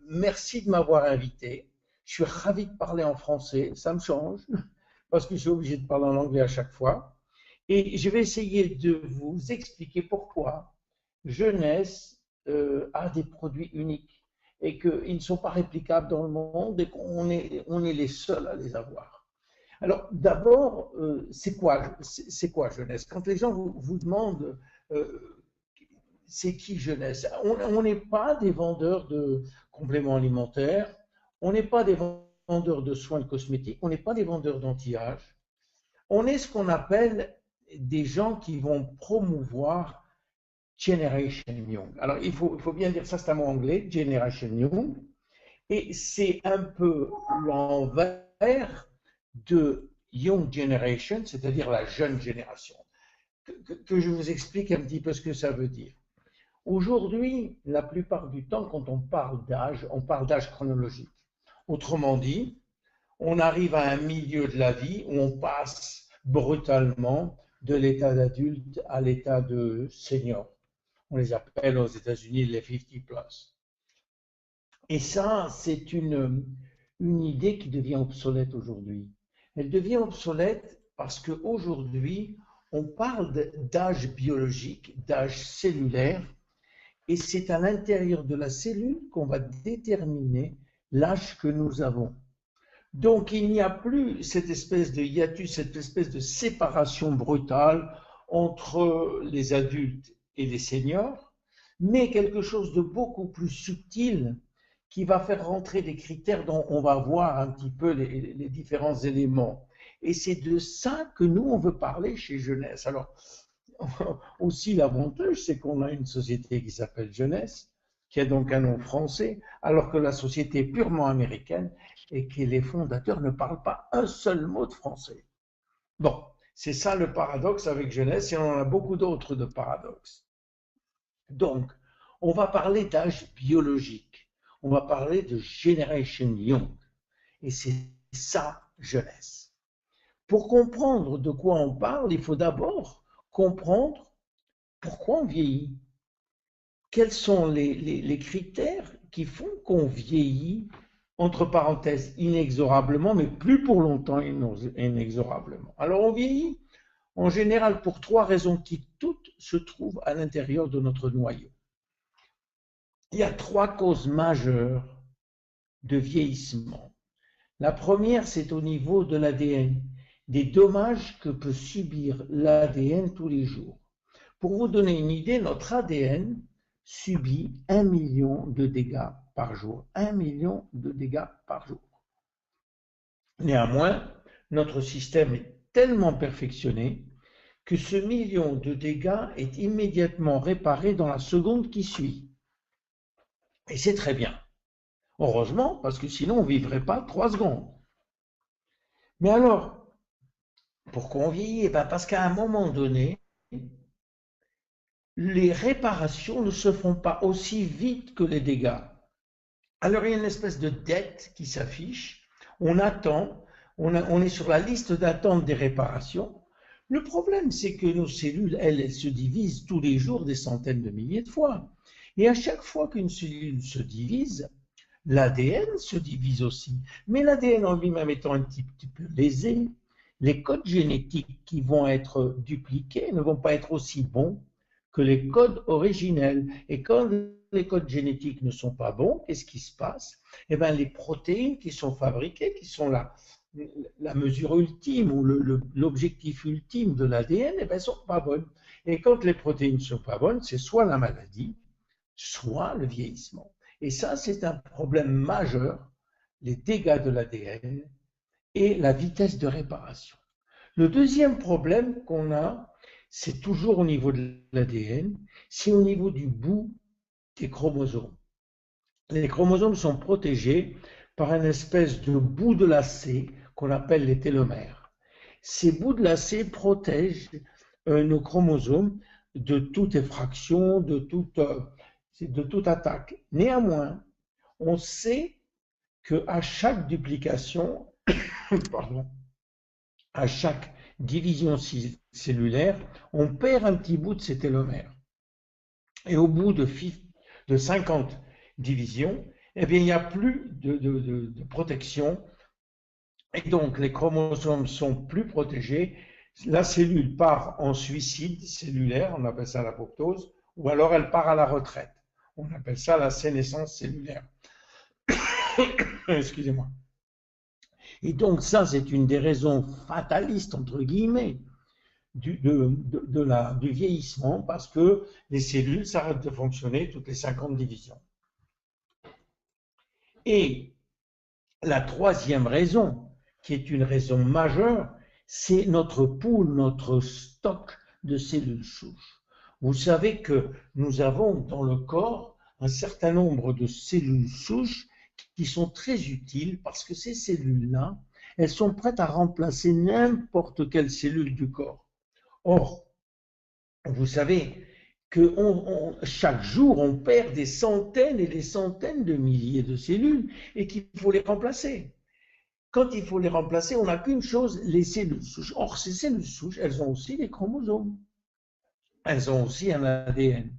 merci de m'avoir invité. Je suis ravi de parler en français, ça me change, parce que je suis obligé de parler en anglais à chaque fois. Et je vais essayer de vous expliquer pourquoi Jeunesse a des produits uniques et qu'ils ne sont pas réplicables dans le monde et on est les seuls à les avoir. Alors, d'abord, c'est quoi Jeunesse? Quand les gens vous demandent euh, c'est qui Jeunesse? On n'est pas des vendeurs de compléments alimentaires, on n'est pas des vendeurs de soins de cosmétiques, on n'est pas des vendeurs d'anti-âge, on est ce qu'on appelle des gens qui vont promouvoir Generation Young. Alors, il faut bien dire ça, c'est un mot anglais, Generation Young, et c'est un peu l'envers de Young Generation, c'est-à-dire la jeune génération. Que je vous explique un petit peu ce que ça veut dire. Aujourd'hui, la plupart du temps, quand on parle d'âge chronologique. Autrement dit, on arrive à un milieu de la vie où on passe brutalement de l'état d'adulte à l'état de senior. On les appelle aux États-Unis les 50 plus. Et ça, c'est une idée qui devient obsolète aujourd'hui. Elle devient obsolète parce qu'aujourd'hui, on parle d'âge biologique, d'âge cellulaire, et c'est à l'intérieur de la cellule qu'on va déterminer l'âge que nous avons. Donc il n'y a plus cette espèce de hiatus, cette espèce de séparation brutale entre les adultes et les seniors, mais quelque chose de beaucoup plus subtil qui va faire rentrer des critères dont on va voir un petit peu les différents éléments. Et c'est de ça que nous, on veut parler chez Jeunesse. Alors, aussi l'avantage, c'est qu'on a une société qui s'appelle Jeunesse, qui a donc un nom français, alors que la société est purement américaine et que les fondateurs ne parlent pas un seul mot de français. Bon, c'est ça le paradoxe avec Jeunesse, et on en a beaucoup d'autres de paradoxes. Donc, on va parler d'âge biologique, on va parler de Generation Young, et c'est ça Jeunesse. Pour comprendre de quoi on parle, il faut d'abord comprendre pourquoi on vieillit. Quels sont les critères qui font qu'on vieillit, entre parenthèses, inexorablement, mais plus pour longtemps inexorablement. Alors on vieillit en général pour trois raisons qui toutes se trouvent à l'intérieur de notre noyau. Il y a trois causes majeures de vieillissement. La première, c'est au niveau de l'ADN, des dommages que peut subir l'ADN tous les jours. Pour vous donner une idée, notre ADN subit 1 million de dégâts par jour. 1 million de dégâts par jour. Néanmoins, notre système est tellement perfectionné que ce million de dégâts est immédiatement réparé dans la seconde qui suit. Et c'est très bien. Heureusement, parce que sinon on ne vivrait pas 3 secondes. Mais alors, pourquoi on vieillit? Eh bien, parce qu'à un moment donné, les réparations ne se font pas aussi vite que les dégâts. Alors il y a une espèce de dette qui s'affiche, on attend, on est sur la liste d'attente des réparations. Le problème, c'est que nos cellules, elles se divisent tous les jours des centaines de milliers de fois. Et à chaque fois qu'une cellule se divise, l'ADN se divise aussi. Mais l'ADN en lui-même étant un petit peu lésé, les codes génétiques qui vont être dupliqués ne vont pas être aussi bons que les codes originels. Et quand les codes génétiques ne sont pas bons, qu'est-ce qui se passe? Eh bien, les protéines qui sont fabriquées, qui sont la mesure ultime ou l'objectif ultime de l'ADN, eh bien, ne sont pas bonnes. Et quand les protéines ne sont pas bonnes, c'est soit la maladie, soit le vieillissement. Et ça, c'est un problème majeur, les dégâts de l'ADN et la vitesse de réparation. Le deuxième problème qu'on a, c'est toujours au niveau de l'ADN, c'est au niveau du bout des chromosomes. Les chromosomes sont protégés par une espèce de bout de lacet qu'on appelle les télomères. Ces bouts de lacet protègent nos chromosomes de toute effraction, de toute attaque. Néanmoins, on sait qu'à chaque duplication, pardon, à chaque division cellulaire, on perd un petit bout de ces télomères. Et au bout de 50 divisions, eh bien, il n'y a plus de protection. Et donc, les chromosomes sont plus protégés. La cellule part en suicide cellulaire, on appelle ça l'apoptose, ou alors elle part à la retraite. On appelle ça la sénescence cellulaire. Excusez-moi. Et donc, ça, c'est une des raisons fatalistes, entre guillemets, du vieillissement, parce que les cellules s'arrêtent de fonctionner toutes les 50 divisions. Et la troisième raison, qui est une raison majeure, c'est notre pool, notre stock de cellules souches. Vous savez que nous avons dans le corps un certain nombre de cellules souches qui sont très utiles parce que ces cellules-là, elles sont prêtes à remplacer n'importe quelle cellule du corps. Or, vous savez que chaque jour, on perd des centaines et des centaines de milliers de cellules et qu'il faut les remplacer. Quand il faut les remplacer, on n'a qu'une chose, les cellules souches. Or, ces cellules souches, elles ont aussi des chromosomes. Elles ont aussi un ADN.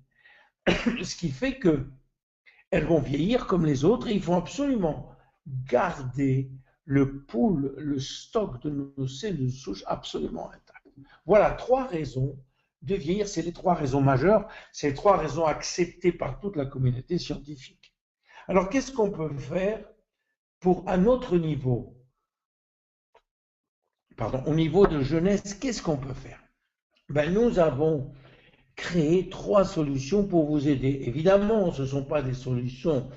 Ce qui fait qu'elles vont vieillir comme les autres et il faut absolument garder le pool, le stock de nos cellules souches absolument intact. Voilà trois raisons de vieillir. C'est les trois raisons majeures. C'est les trois raisons acceptées par toute la communauté scientifique. Alors, qu'est-ce qu'on peut faire pour, à notre niveau, au niveau de jeunesse, qu'est-ce qu'on peut faire? Ben, nous avons créé trois solutions pour vous aider. Évidemment, ce ne sont pas des solutions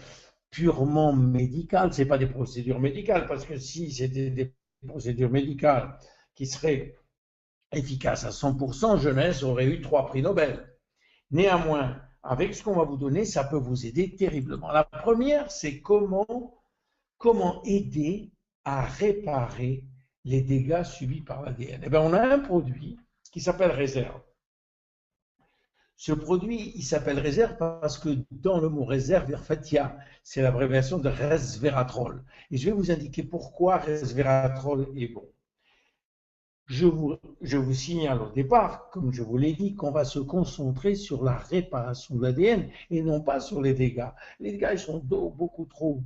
purement médicales, ce n'est pas des procédures médicales, parce que si c'était des procédures médicales qui seraient efficaces à 100%, jeunesse aurait eu 3 prix Nobel. Néanmoins, avec ce qu'on va vous donner, ça peut vous aider terriblement. La première, c'est comment aider à réparer les dégâts subis par l'ADN. Eh bien, on a un produit qui s'appelle réserve. Ce produit, il s'appelle réserve parce que dans le mot réserve, en fait, c'est l'abréviation de resveratrol. Et je vais vous indiquer pourquoi resveratrol est bon. Je vous signale au départ, comme je vous l'ai dit, qu'on va se concentrer sur la réparation de l'ADN et non pas sur les dégâts. Les dégâts, ils sont beaucoup trop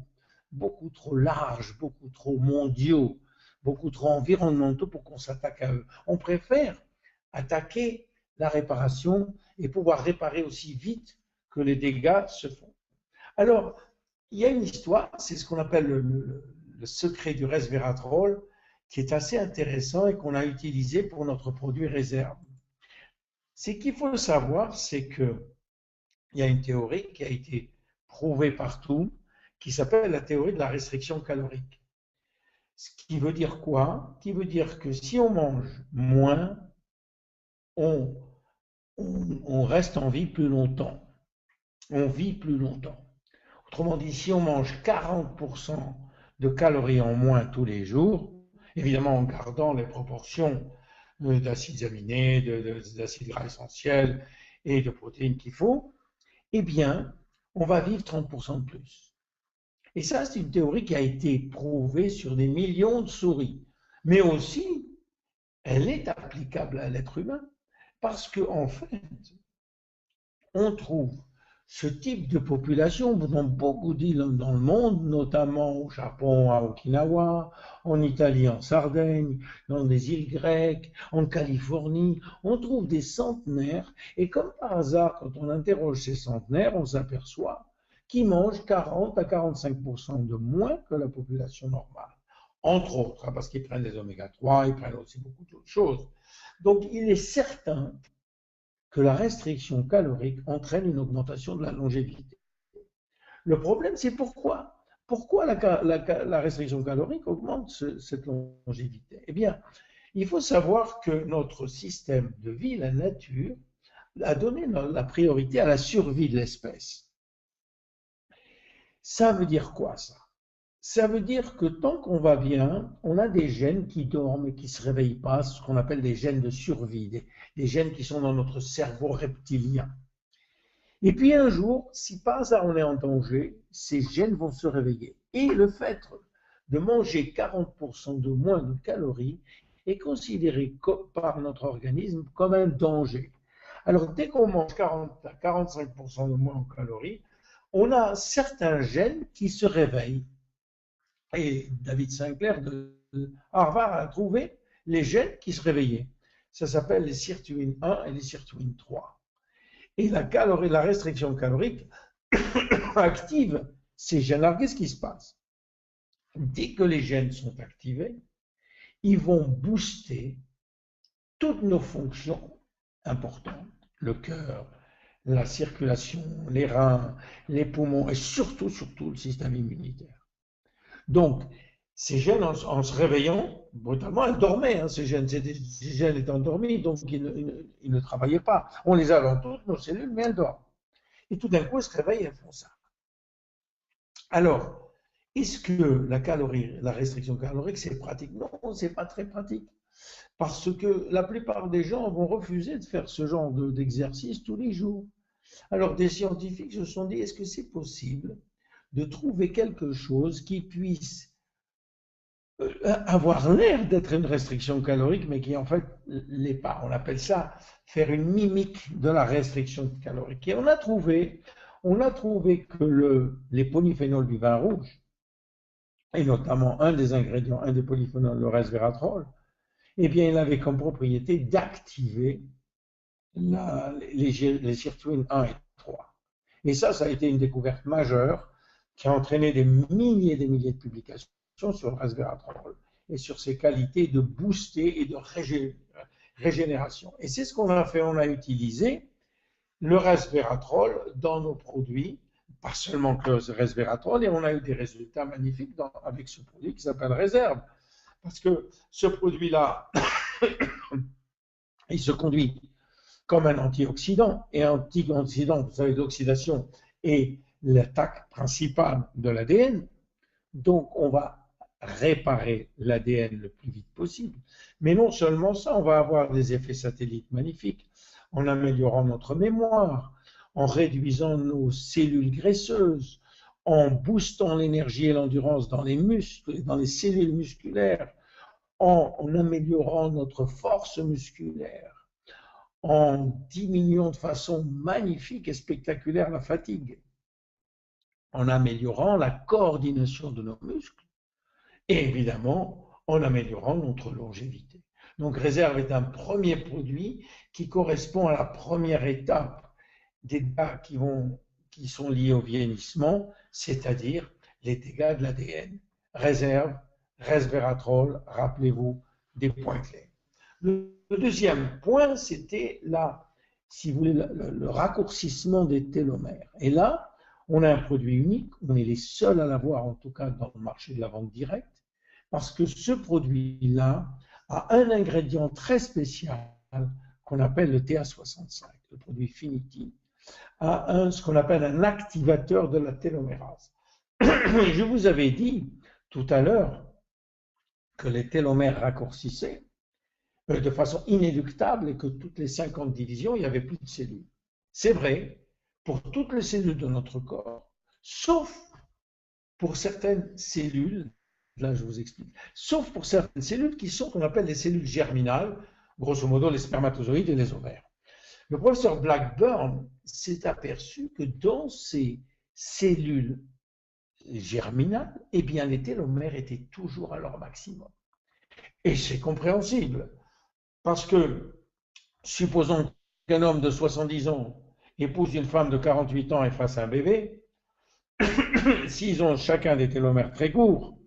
larges, beaucoup trop mondiaux, beaucoup trop environnementaux pour qu'on s'attaque à eux. On préfère attaquer la réparation et pouvoir réparer aussi vite que les dégâts se font. Alors, il y a une histoire, c'est ce qu'on appelle le secret du resveratrol, qui est assez intéressant et qu'on a utilisé pour notre produit réserve. Ce qu'il faut savoir, c'est qu'il y a une théorie qui a été prouvée partout, qui s'appelle la théorie de la restriction calorique. Ce qui veut dire quoi? Qui veut dire que si on mange moins, on reste en vie plus longtemps. On vit plus longtemps. Autrement dit, si on mange 40% de calories en moins tous les jours, évidemment en gardant les proportions d'acides aminés, d'acides gras essentiels et de protéines qu'il faut, eh bien, on va vivre 30% de plus. Et ça, c'est une théorie qui a été prouvée sur des millions de souris. Mais aussi, elle est applicable à l'être humain. Parce qu'en fait, on trouve ce type de population dans beaucoup d'îles dans le monde, notamment au Japon, à Okinawa, en Italie, en Sardaigne, dans des îles grecques, en Californie. On trouve des centenaires et comme par hasard, quand on interroge ces centenaires, on s'aperçoit qu'ils mangent 40 à 45% de moins que la population normale. Entre autres, parce qu'ils prennent des oméga 3, ils prennent aussi beaucoup d'autres choses. Donc, il est certain que la restriction calorique entraîne une augmentation de la longévité. Le problème, c'est pourquoi. Pourquoi la restriction calorique augmente cette longévité? Eh bien, il faut savoir que notre système de vie, la nature, a donné la priorité à la survie de l'espèce. Ça veut dire quoi, ça? Ça veut dire que tant qu'on va bien, on a des gènes qui dorment et qui ne se réveillent pas, ce qu'on appelle des gènes de survie, des gènes qui sont dans notre cerveau reptilien. Et puis un jour, si par hasard on est en danger, ces gènes vont se réveiller. Et le fait de manger 40% de moins de calories est considéré par notre organisme comme un danger. Alors dès qu'on mange 40 à 45% de moins en calories, on a certains gènes qui se réveillent. Et David Sinclair de Harvard a trouvé les gènes qui se réveillaient. Ça s'appelle les sirtuines 1 et les sirtuines 3. Et la restriction calorique active ces gènes. Alors, qu'est-ce qui se passe? Dès que les gènes sont activés, ils vont booster toutes nos fonctions importantes, le cœur, la circulation, les reins, les poumons et surtout le système immunitaire. Donc, ces gènes, en se réveillant, brutalement, elles dormaient, hein, ces gènes étaient endormis, donc ils ne travaillaient pas. On les a dans toutes nos cellules, mais elles dorment. Et tout d'un coup, elles se réveillent et elles font ça. Alors, est-ce que la restriction calorique, c'est pratique? Non, c'est pas très pratique. Parce que la plupart des gens vont refuser de faire ce genre d'exercice tous les jours. Alors, des scientifiques se sont dit, est-ce que c'est possible de trouver quelque chose qui puisse avoir l'air d'être une restriction calorique, mais qui en fait l'est pas. On appelle ça faire une mimique de la restriction calorique. Et on a trouvé que les polyphénols du vin rouge, et notamment un des ingrédients, un des polyphénols, le resveratrol, eh bien, il avait comme propriété d'activer les sirtuines 1 et 3. Et ça a été une découverte majeure qui a entraîné des milliers et des milliers de publications sur le resveratrol et sur ses qualités de booster et de régénération. Et c'est ce qu'on a fait, on a utilisé le resveratrol dans nos produits, pas seulement que le resveratrol, et on a eu des résultats magnifiques avec ce produit qui s'appelle Réserve. Parce que ce produit-là, il se conduit comme un antioxydant, et un antioxydant, vous savez, l'oxydation est l'attaque principale de l'ADN. Donc, on va réparer l'ADN le plus vite possible. Mais non seulement ça, on va avoir des effets satellites magnifiques en améliorant notre mémoire, en réduisant nos cellules graisseuses, en boostant l'énergie et l'endurance dans les muscles, dans les cellules musculaires, en améliorant notre force musculaire, en diminuant de façon magnifique et spectaculaire la fatigue, en améliorant la coordination de nos muscles, et évidemment en améliorant notre longévité. Donc Réserve est un premier produit qui correspond à la première étape des dégâts qui sont liés au vieillissement, c'est-à-dire les dégâts de l'ADN. Réserve, resveratrol, rappelez-vous des points clés. Le deuxième point, c'était si vous voulez, le raccourcissement des télomères. Et là, on a un produit unique, on est les seuls à l'avoir, en tout cas dans le marché de la vente directe, parce que ce produit-là a un ingrédient très spécial qu'on appelle le TA65, le produit Finity, a ce qu'on appelle un activateur de la télomérase. Je vous avais dit tout à l'heure que les télomères raccourcissaient de façon inéluctable et que toutes les 50 divisions, il n'y avait plus de cellules. C'est vrai pour toutes les cellules de notre corps, sauf pour certaines cellules, là je vous explique, sauf pour certaines cellules qui sont qu'on appelle les cellules germinales, grosso modo les spermatozoïdes et les ovaires. Le professeur Blackburn s'est aperçu que dans ces cellules germinales, eh bien les télomères étaient toujours à leur maximum. Et c'est compréhensible, parce que supposons qu'un homme de 70 ans épouse une femme de 48 ans et fasse un bébé, s'ils ont chacun des télomères très courts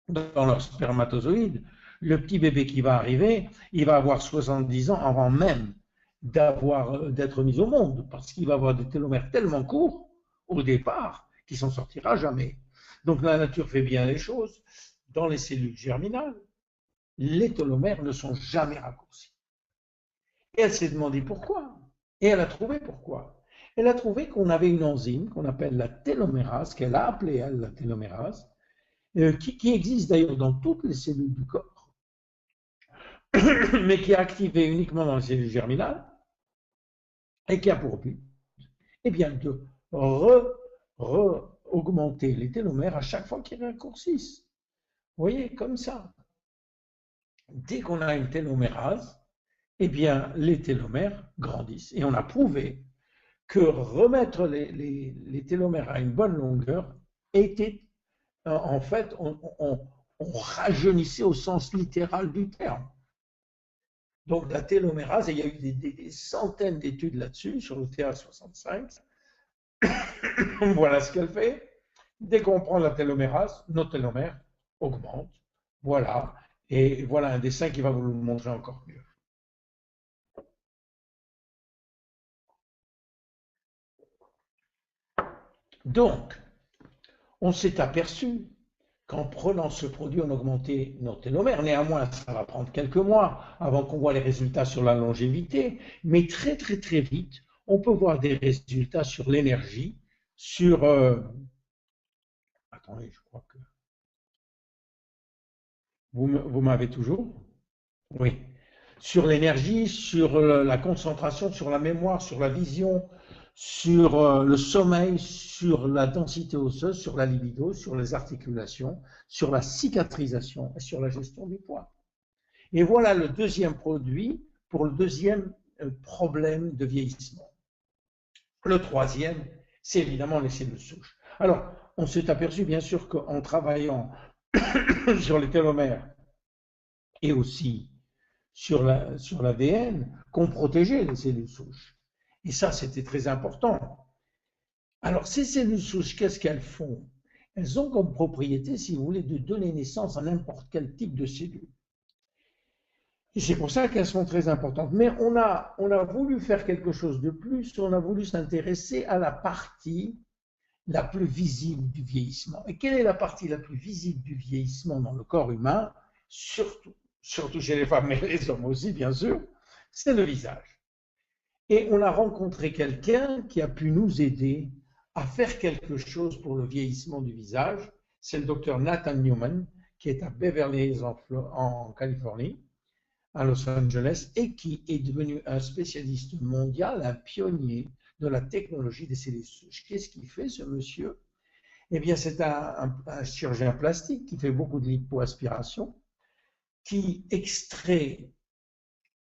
dans leur spermatozoïde, le petit bébé qui va arriver, il va avoir 70 ans avant même d'être mis au monde, parce qu'il va avoir des télomères tellement courts au départ qu'il s'en sortira jamais. Donc la nature fait bien les choses. Dans les cellules germinales, les télomères ne sont jamais raccourcis. Et elle s'est demandé pourquoi. Et elle a trouvé pourquoi. Elle a trouvé qu'on avait une enzyme qu'on appelle la télomérase, qu'elle a appelée elle la télomérase, qui existe d'ailleurs dans toutes les cellules du corps, mais qui est activée uniquement dans les cellules germinales, et qui a pour but eh bien, de augmenter les télomères à chaque fois qu'ils raccourcissent. Vous voyez, comme ça. Dès qu'on a une télomérase, eh bien, les télomères grandissent. Et on a prouvé que remettre les télomères à une bonne longueur était, en fait, on rajeunissait au sens littéral du terme. Donc la télomérase, et il y a eu des centaines d'études là-dessus, sur le TA65. Voilà ce qu'elle fait. Dès qu'on prend la télomérase, nos télomères augmentent. Voilà. Et voilà un dessin qui va vous le montrer encore mieux. Donc, on s'est aperçu qu'en prenant ce produit, on augmentait nos télomères. Néanmoins, ça va prendre quelques mois avant qu'on voit les résultats sur la longévité, mais très très très vite, on peut voir des résultats sur l'énergie, sur... Attendez, je crois que... Vous m'avez toujours? Oui. Sur l'énergie, sur la concentration, sur la mémoire, sur la vision, sur le sommeil, sur la densité osseuse, sur la libido, sur les articulations, sur la cicatrisation et sur la gestion du poids. Et voilà le deuxième produit pour le deuxième problème de vieillissement. Le troisième, c'est évidemment les cellules souches. Alors, on s'est aperçu bien sûr qu'en travaillant sur les télomères et aussi sur l'ADN, qu'on protégeait les cellules souches. Et ça, c'était très important. Alors, ces cellules souches, qu'est-ce qu'elles font? Elles ont comme propriété, si vous voulez, de donner naissance à n'importe quel type de cellules. Et c'est pour ça qu'elles sont très importantes. Mais on a voulu faire quelque chose de plus, on a voulu s'intéresser à la partie la plus visible du vieillissement. Et quelle est la partie la plus visible du vieillissement dans le corps humain? Surtout chez les femmes, mais les hommes aussi, bien sûr, c'est le visage. Et on a rencontré quelqu'un qui a pu nous aider à faire quelque chose pour le vieillissement du visage. C'est le docteur Nathan Newman, qui est à Beverly Hills en Californie, à Los Angeles, et qui est devenu un spécialiste mondial, un pionnier de la technologie des cellules souches. Qu'est-ce qu'il fait, ce monsieur? Eh bien, c'est un chirurgien plastique qui fait beaucoup de lipoaspiration, qui extrait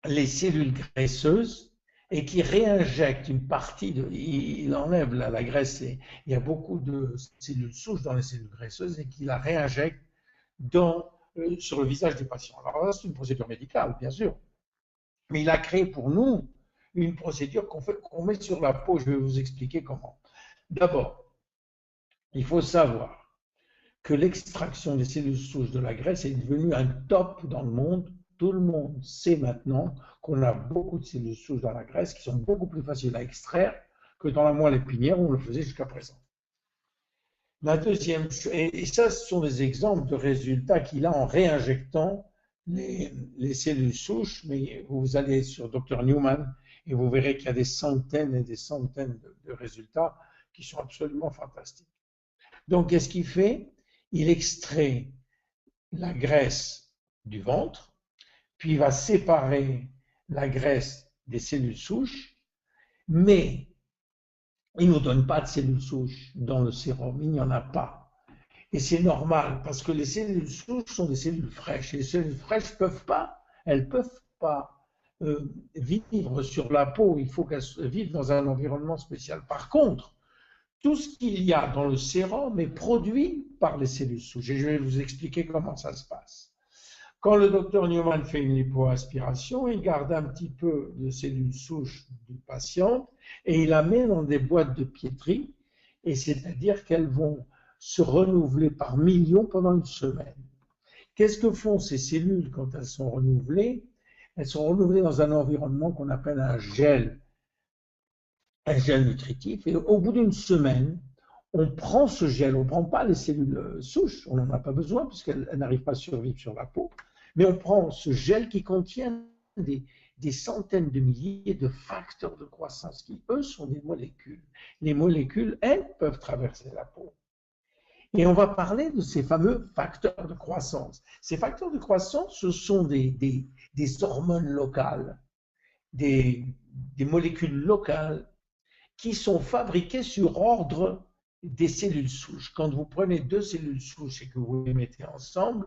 les cellules graisseuses et qui réinjecte une partie il enlève la graisse, il y a beaucoup de cellules souches dans les cellules graisseuses et qui la réinjecte sur le visage des patients. Alors là, c'est une procédure médicale, bien sûr, mais il a créé pour nous une procédure qu'on met sur la peau. Je vais vous expliquer comment. D'abord, il faut savoir que l'extraction des cellules souches de la graisse est devenue un top dans le monde. Tout le monde sait maintenant qu'on a beaucoup de cellules souches dans la graisse qui sont beaucoup plus faciles à extraire que dans la moelle épinière où on le faisait jusqu'à présent. La deuxième, et ça, ce sont des exemples de résultats qu'il a en réinjectant les cellules souches, mais vous allez sur Dr Newman et vous verrez qu'il y a des centaines et des centaines de résultats qui sont absolument fantastiques. Donc, qu'est-ce qu'il fait? Il extrait la graisse du ventre, puis il va séparer la graisse des cellules souches, mais il ne nous donne pas de cellules souches dans le sérum, il n'y en a pas. Et c'est normal, parce que les cellules souches sont des cellules fraîches. Les cellules fraîches elles ne peuvent pas vivre sur la peau, il faut qu'elles vivent dans un environnement spécial. Par contre, tout ce qu'il y a dans le sérum est produit par les cellules souches. Et je vais vous expliquer comment ça se passe. Quand le docteur Newman fait une lipoaspiration, il garde un petit peu de cellules souches du patient et il la met dans des boîtes de piétrie, et c'est-à-dire qu'elles vont se renouveler par millions pendant une semaine. Qu'est-ce que font ces cellules quand elles sont renouvelées? Elles sont renouvelées dans un environnement qu'on appelle un gel nutritif, et au bout d'une semaine, on prend ce gel, on ne prend pas les cellules souches, on n'en a pas besoin puisqu'elles n'arrivent pas à survivre sur la peau, mais on prend ce gel qui contient des centaines de milliers de facteurs de croissance qui, eux, sont des molécules. Les molécules, elles, peuvent traverser la peau. Et on va parler de ces fameux facteurs de croissance. Ces facteurs de croissance, ce sont des hormones locales, des molécules locales qui sont fabriquées sur ordre des cellules souches. Quand vous prenez deux cellules souches et que vous les mettez ensemble,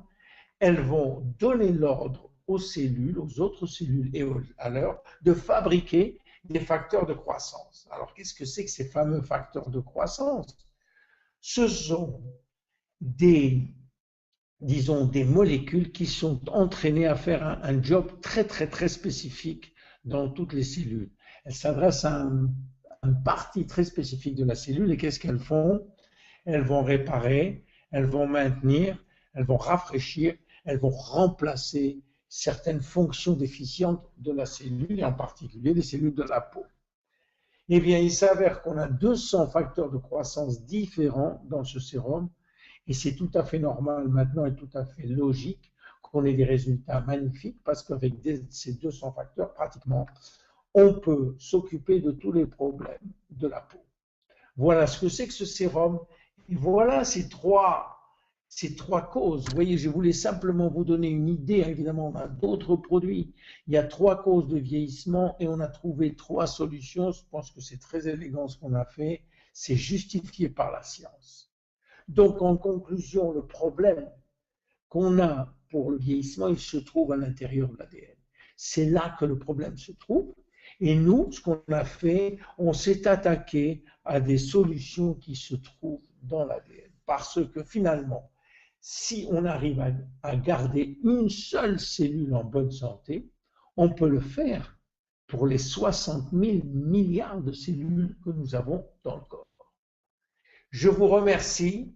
elles vont donner l'ordre aux cellules, aux autres cellules et à leurs, de fabriquer des facteurs de croissance. Alors, qu'est-ce que c'est que ces fameux facteurs de croissance? Ce sont des, disons, des molécules qui sont entraînées à faire un job très, très, très spécifique dans toutes les cellules. Elles s'adressent à une partie très spécifique de la cellule et qu'est-ce qu'elles font? Elles vont réparer, elles vont maintenir, elles vont rafraîchir, elles vont remplacer certaines fonctions déficientes de la cellule, et en particulier les cellules de la peau. Eh bien, il s'avère qu'on a 200 facteurs de croissance différents dans ce sérum, et c'est tout à fait normal maintenant et tout à fait logique qu'on ait des résultats magnifiques, parce qu'avec ces 200 facteurs, pratiquement, on peut s'occuper de tous les problèmes de la peau. Voilà ce que c'est que ce sérum, et voilà ces trois causes. Vous voyez, je voulais simplement vous donner une idée. Évidemment, on a d'autres produits. Il y a 3 causes de vieillissement et on a trouvé 3 solutions. Je pense que c'est très élégant ce qu'on a fait. C'est justifié par la science. Donc, en conclusion, le problème qu'on a pour le vieillissement, il se trouve à l'intérieur de l'ADN. C'est là que le problème se trouve. Et nous, ce qu'on a fait, on s'est attaqué à des solutions qui se trouvent dans l'ADN. Parce que finalement, si on arrive à garder une seule cellule en bonne santé, on peut le faire pour les 60 000 milliards de cellules que nous avons dans le corps. Je vous remercie